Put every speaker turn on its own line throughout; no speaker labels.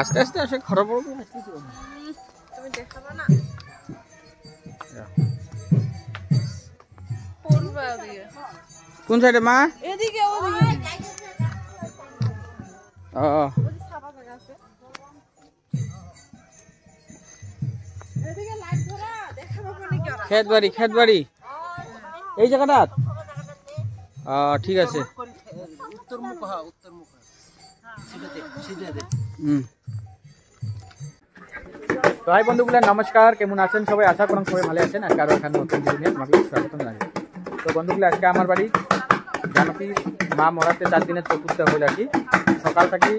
আস্তে আস্তে আসে খরা পড়বে
তুমি দেখাবা না
কোন সাইডে মা
এদিকে
খেত বাড়ি এই জায়গাটা ঠিক আছে তো হাই বন্ধুগুলা নমস্কার, কেমন আছেন সবাই? আশা করুন সবাই ভালো আছেন। আজকে আরো এখানে নতুন দিনে তোমাকে স্বাগতম জানাই। তো বন্ধুগুলা আজকে আমার বাড়ি জানকী মা মরাতে 4 দিনের চতুর্থ হইল আর কি। সকাল থেকে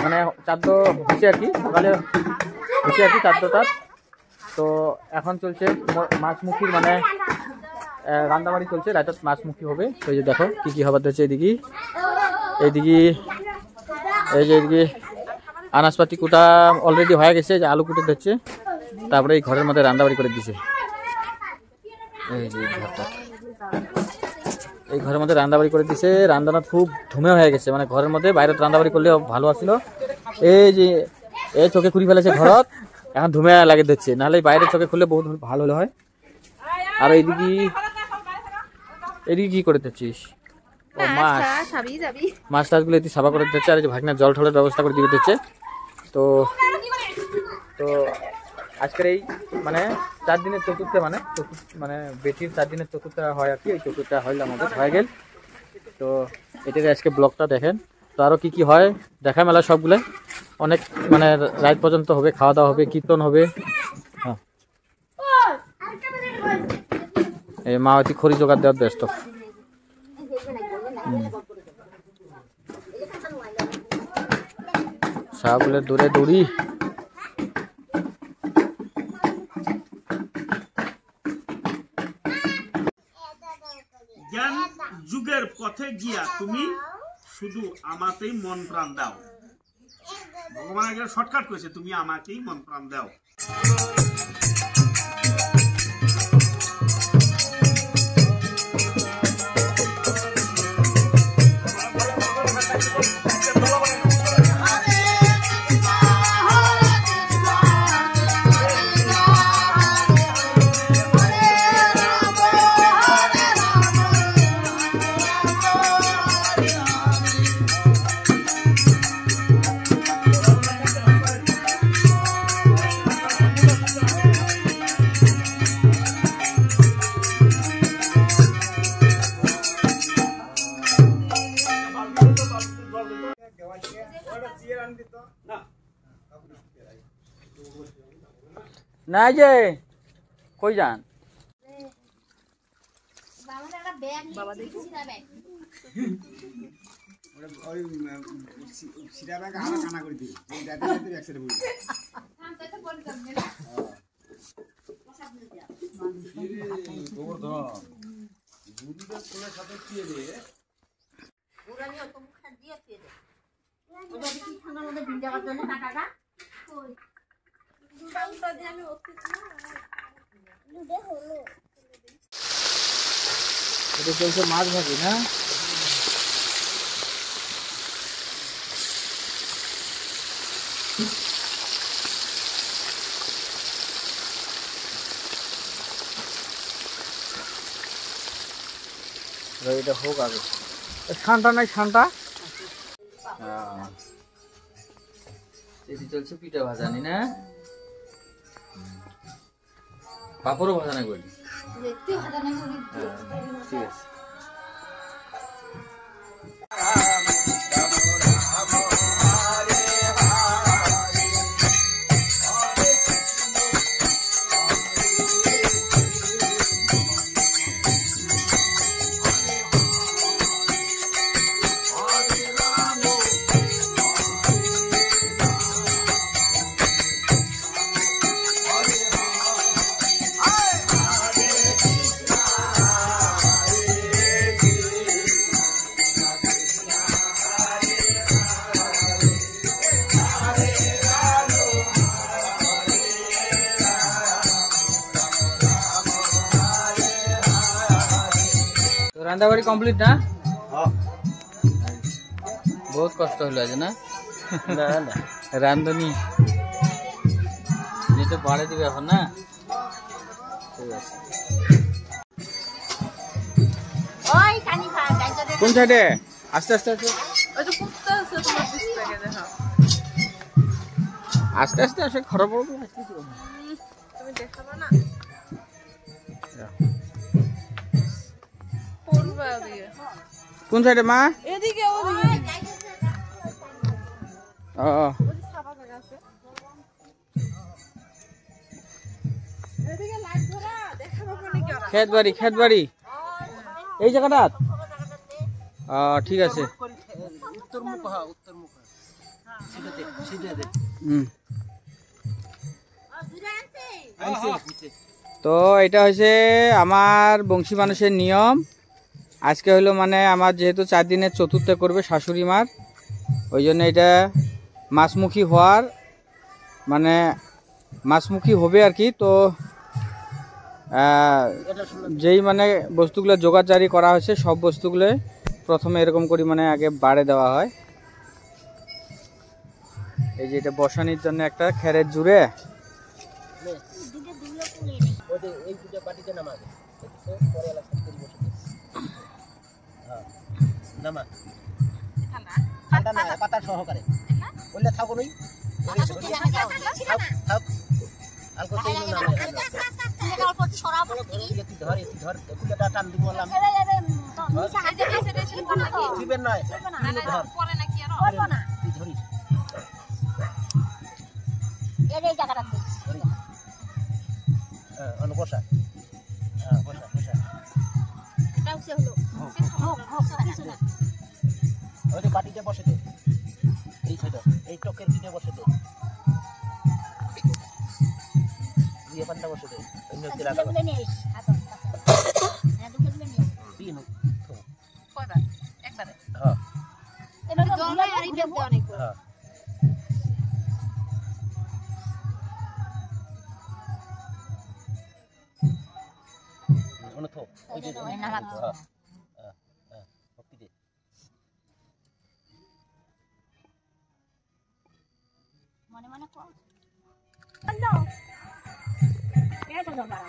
মানে চাঁদ হচ্ছে আর কি, সকালে হচ্ছে আর কি চাঁদটা। তো এখন চলছে মাছমুখির মানে রান্নাবাড়ি চলছে, রাতের মাছমুখি হবে। তো এই যে দেখো কি কি হবার হচ্ছে। এইদিকে এই যে এইদিকে আনাজপাতি কুটা অলরেডি হয়ে গেছে, যে আলু কুটে দিচ্ছে। তারপরে এই ঘরের মধ্যে রান্নাবাড়ি করে দিছে। এই যে ঘরটা, এই ঘরের মধ্যে রান্নাবাড়ি করে দিছে। রান্নাটা খুব ধুমে হয়ে গেছে, মানে ঘরের মধ্যে বাইরে রান্নাবাড়ি করলে ভালো আসছিল। এই যে এই চোখে খুঁড়ি ফেলেছে ঘরত, এখন ধুমে লাগে দিচ্ছে, নাহলে বাইরে চোখে খুললে বহুত ভালো হলে হয়। আর এইদিকে কি করে দিচ্ছিস? ও মাছ টাছগুলো এটি সাফা করে দিচ্ছে। আর এই যে ভাগনা জল ঠলের ব্যবস্থা করে দিয়ে দিচ্ছে। তো আজকের এই মানে 4 দিনের চতুর্থ মানে বেটির 4 দিনের চতুর্থ হয় আর কি। এই চতুর্থ হইলে আমাদের হয়ে গেল। তো এটাতে আজকে ব্লগটা দেখেন। তো আরও কি কি হয় দেখা মেলা সবগুলো অনেক মানে রাত পর্যন্ত হবে, খাওয়া দাওয়া হবে, কীর্তন হবে। হ্যাঁ, এই মা অতি খড়ি জোগাড় দেওয়ার ব্যস্ত। সবগুলো দূরে দৌড়ি।
জ্ঞান যুগের পথে গিয়া তুমি শুধু আমাতেই মন প্রাণ দাও। ভগবান একটা শর্টকাট করেছে, তুমি আমাকেই মন প্রাণ দাও।
না যে কই যান এটা চলছে মাছ ভাজি না? এটা হোক আগে। ঠান্ডা নাই ঠান্ডা। এটি চলছে পিঠা ভাজানি না? পাপড়ও ভাজানা করি। ঠিক আছে। রান্নাবাড়ি কমপ্লিট না? বহুত কষ্ট হলো আজ না
না না
রান্ধনি যেটা বাড়ে দিবে এখন না ঠিক আছে
ওই কানি খা গাইতে দে
কোন সাইডে আস্তে আস্তে আস্তে
ওই তো কুত্তা আছে তোমার পিছ থেকে দেখো
আস্তে আস্তে আসে খরব পড়বে
তুমি দেখাবা না পড়বা ওদিকে
কোন সাইডে মা
এদিকে ওদিকে
ও
ওই সাবা জায়গা আছে এদিকে লাইট ধরা দেখাবা কোনে কি ওরা
খেত বাড়ি এই জায়গাটা ঠিক আছে
উত্তর মুখ হ্যাঁ উত্তর মুখ সিধে দে
হুম
আনছে
তো এটা হচ্ছে আমার বংশী মানুষের নিয়ম আজকে হলো মানে আমার যেহেতু 4 দিনের চতুর্থে করবে শাশুড়ি মার ওই জন্য এটা মাছমুখী হওয়ার মানে মাছমুখী হবে আর কি তো যেই মানে বস্তুগুলো জোগাড়জারি করা হয়েছে সব বস্তুগুলো প্রথমে এরকম করে মানে আগে বাড়ে দেওয়া হয় এই যে এটা বসানির জন্য একটা খেরের জুড়ে
ওই এই দুটো বাটিতে নামা দে পরে আলাদা করে বসে হ্যাঁ নামা ঠান্ডা না পাতা সহকারে বললে থাকো নই আলকো সেই না
অল্প ছড়াবো
ধর কুলাটা টান দিব বললাম দিবেন নয় ধর
পরে নাকি আর
করব না তুই ধরিস
এই জায়গাটা
ধরিস বসা বসা বসা
এটা হচ্ছে হলো কিছু না
ওই যে বাটিতে বসে দে এই সাইড এই টকের দিকে বসে দে দিয়ে পান্তা বসে দে অন্য কি লাগা দিন
কয়বার একবারে
হ্যাঁ
এবার জল আর এটা দেওয়া নেই
হ্যাঁ অন্য থো ওই যে হ্যাঁ হ্যাঁ ভক্তি দে
মনে মনে কর দাও এটা দাও বাড়া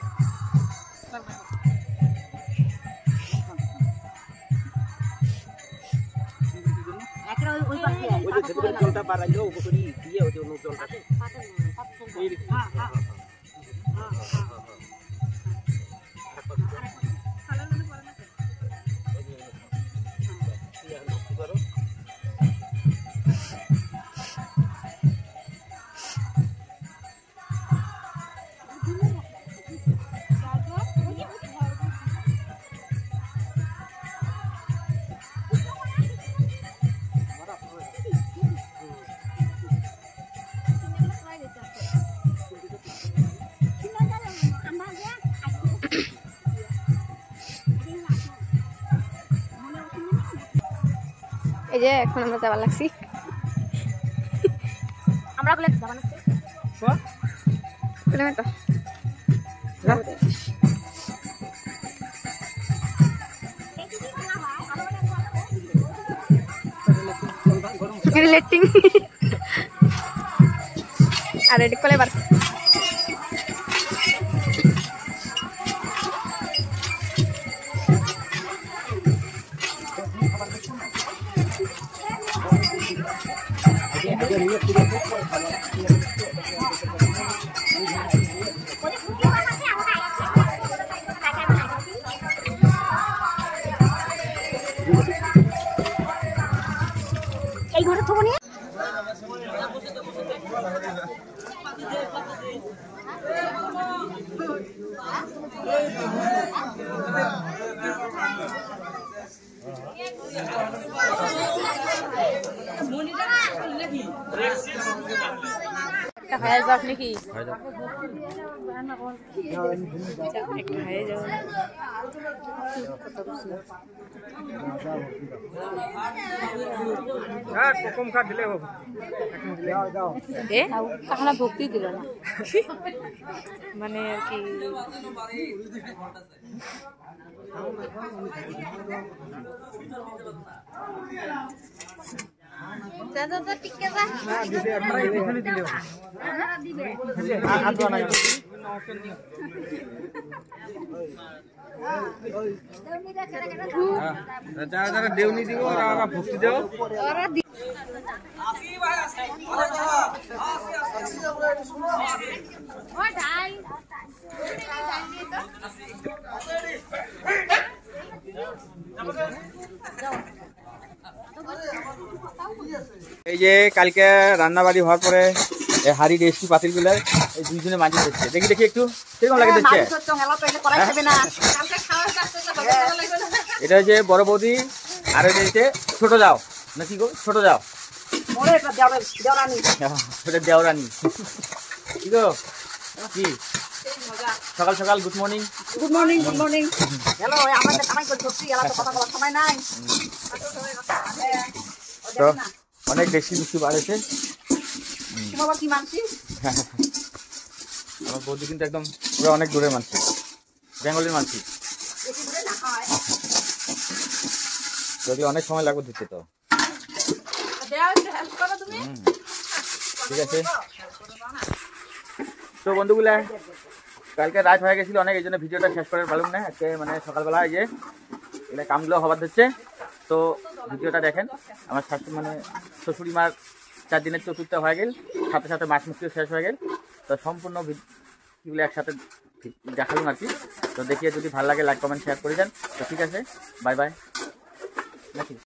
একরা ওই পাশে
ওই যে জলটা বাড়াইলো উপরি দিয়ে ওই যে অন্য জলটা হ্যাঁ হ্যাঁ
এই যে এখন আমরা যাবার লাগছি আমরা বলে যাবা না কিলোমিটার রিলেটিং আর রেডি করে বার এই ঘরে থবো নিয়ে খায় যাস নাকি খায় যাও
কম খা দিলে হবে
কাহানা ভক্তি দিল না মানে আর কি যা যা যা টিকে যা
যারা যারা দেউনি দিব ওরা ভক্তি দাও
ও ডাই
এই যে কালকে রান্নাবাড়ি হওয়ার পরে এই হাড়ি রেসি পাতিল গুলো এই দুইজনে মাঝে দিচ্ছে দেখি দেখি একটু কিরকম লাগে দেখছে এটা হচ্ছে বড় বৌদি আর হচ্ছে ছোট যাও না কি গো ছোট যাও ওটা দেওরানি কি গো কি সকাল সকাল good morning
good morning good morning hello আমরা তো কামাই করছি এলা তো কথা বলার সময় নাই
তো অনেক বেশি বেশি বাড়েছে
বাবা কি মানছি
আমার বৌদি কিন্তু একদম পুরো অনেক দূরের মানুষ বেঙ্গলের মানুষ
বেশি দূরে না হয়
যদি অনেক সময় লাগবে দিতে তো
দেও একটু হেল্প করো তুমি
ঠিক আছে তো বন্ধুগুলা কালকে রাত হয়ে গেছিল অনেক এই জন্য ভিডিওটা শেষ করার পারলাম না আজকে মানে সকালবেলা এই যে এটা কামগুলো হবার দিচ্ছে তো ভিডিওটা দেখেন আমার শাশুড়ি মানে শ্বশুরি মার 4 দিনের চতুর্থ হয়ে গেল সাথে সাথে মাছ মুক্তিও শেষ হয়ে গেল তো সম্পূর্ণ ভিডিওগুলো একসাথে দেখালাম আর কি তো দেখিয়ে যদি ভালো লাগে লাইক কমেন্ট শেয়ার করে দেন তো ঠিক আছে বাই বাই নাকি